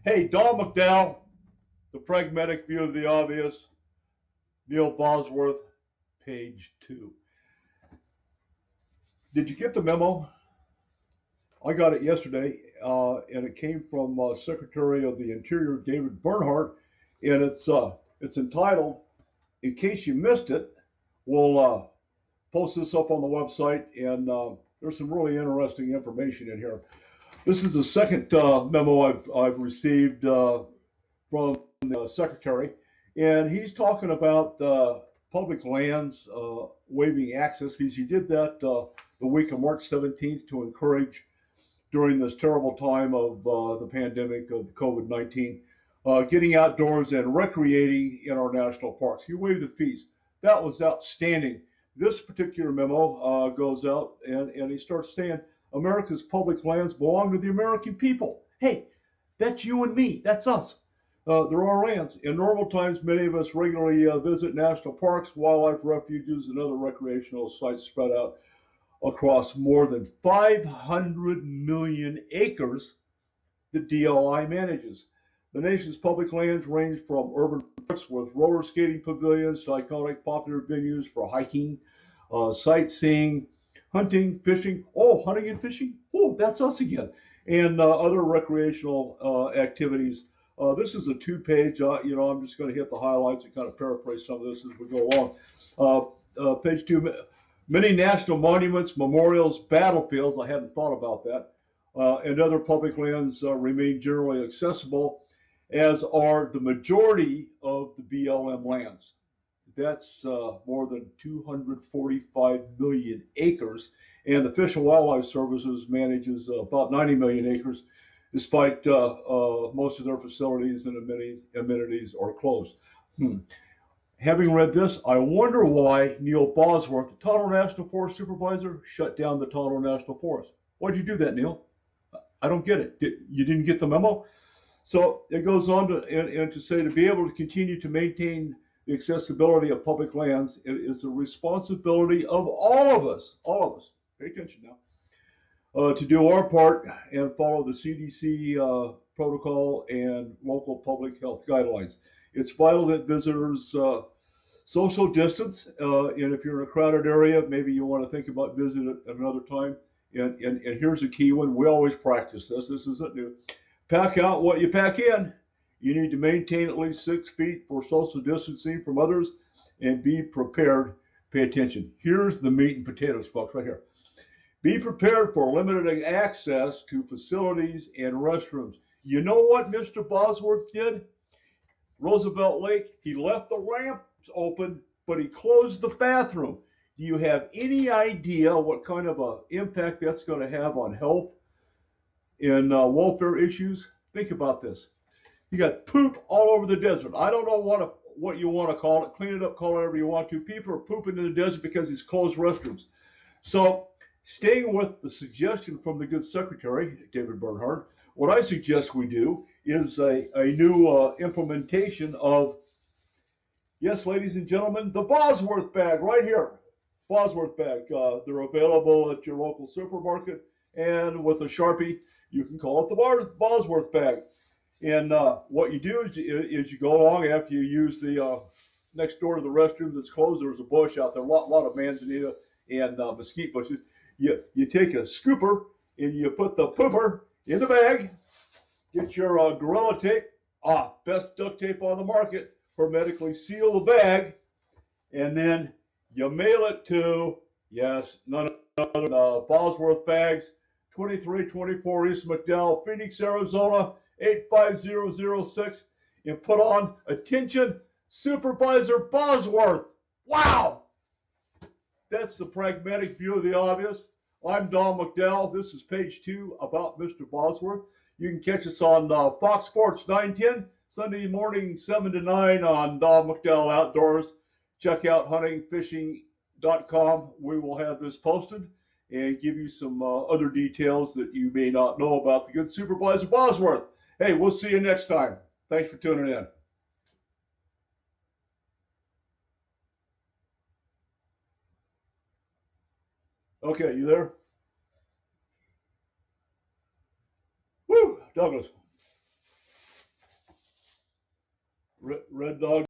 Hey, Don McDowell, the pragmatic view of the obvious, Neil Bosworth, page 2. Did you get the memo? I got it yesterday, and it came from Secretary of the Interior David Bernhardt, and it's entitled, in case you missed it, we'll post this up on the website, and there's some really interesting information in here. This is the second memo I've received from the Secretary, and he's talking about public lands waiving access fees. He did that the week of March 17th to encourage, during this terrible time of the pandemic of COVID-19, getting outdoors and recreating in our national parks. He waived the fees. That was outstanding. This particular memo goes out and he starts saying America's public lands belong to the American people. Hey, that's you and me. That's us. They're our lands. In normal times, many of us regularly visit national parks, wildlife refuges, and other recreational sites spread out across more than 500 million acres the DLI manages. The nation's public lands range from urban parks with roller skating pavilions to iconic popular venues for hiking, sightseeing, hunting, fishing. Oh, hunting and fishing? Oh, that's us again. And other recreational activities. This is a 2-page, I'm just going to hit the highlights and kind of paraphrase some of this as we go along. Page 2, many national monuments, memorials, battlefields, I hadn't thought about that, and other public lands remain generally accessible, as are the majority of the BLM lands. That's more than 245 million acres, and the Fish and Wildlife Services manages about 90 million acres, despite most of their facilities and amenities are closed. Having read this, I wonder why Neil Bosworth, the Tonto National Forest Supervisor, shut down the Tonto National Forest. Why'd you do that, Neil? I don't get it. You didn't get the memo? So it goes on to say to be able to continue to maintain the accessibility of public lands is a responsibility of all of us. Pay attention now. To do our part and follow the CDC protocol and local public health guidelines. It's vital that visitors social distance, and if you're in a crowded area, maybe you want to think about visiting at another time. And here's a key one. We always practice this. This isn't new. Pack out what you pack in. You need to maintain at least 6 feet for social distancing from others and be prepared. Pay attention. Here's the meat and potatoes, folks, right here. Be prepared for limited access to facilities and restrooms. You know what Mr. Bosworth did? Roosevelt Lake, he left the ramps open, but he closed the bathroom. Do you have any idea what kind of an impact that's going to have on health and welfare issues? Think about this. You got poop all over the desert. I don't know what you want to call it. Clean it up, call it whatever you want to. People are pooping in the desert because he's closed restrooms. So, staying with the suggestion from the good secretary, David Bernhardt, what I suggest we do is a new implementation of, yes, ladies and gentlemen, the Bosworth bag right here. Bosworth bag. They're available at your local supermarket, and with a Sharpie, you can call it the Bosworth bag. And what you do is you go along after you use the next door to the restroom that's closed. There's a bush out there, a lot of manzanita and mesquite bushes. You take a scooper and you put the pooper in the bag. Get your Gorilla Tape, best duct tape on the market, hermetically seal the bag, and then you mail it to, yes, none other than Bosworth Bags, 2324 East McDowell, Phoenix, Arizona, 85006, and put on, attention, Supervisor Bosworth. Wow! That's the pragmatic view of the obvious. I'm Don McDowell. This is page 2 about Mr. Bosworth. You can catch us on Fox Sports 910, Sunday morning 7 to 9 on Don McDowell Outdoors. Check out huntingfishing.com. We will have this posted and give you some other details that you may not know about the good Supervisor Bosworth. Hey, we'll see you next time. Thanks for tuning in. Okay, you there? Woo, Douglas. Red Dog.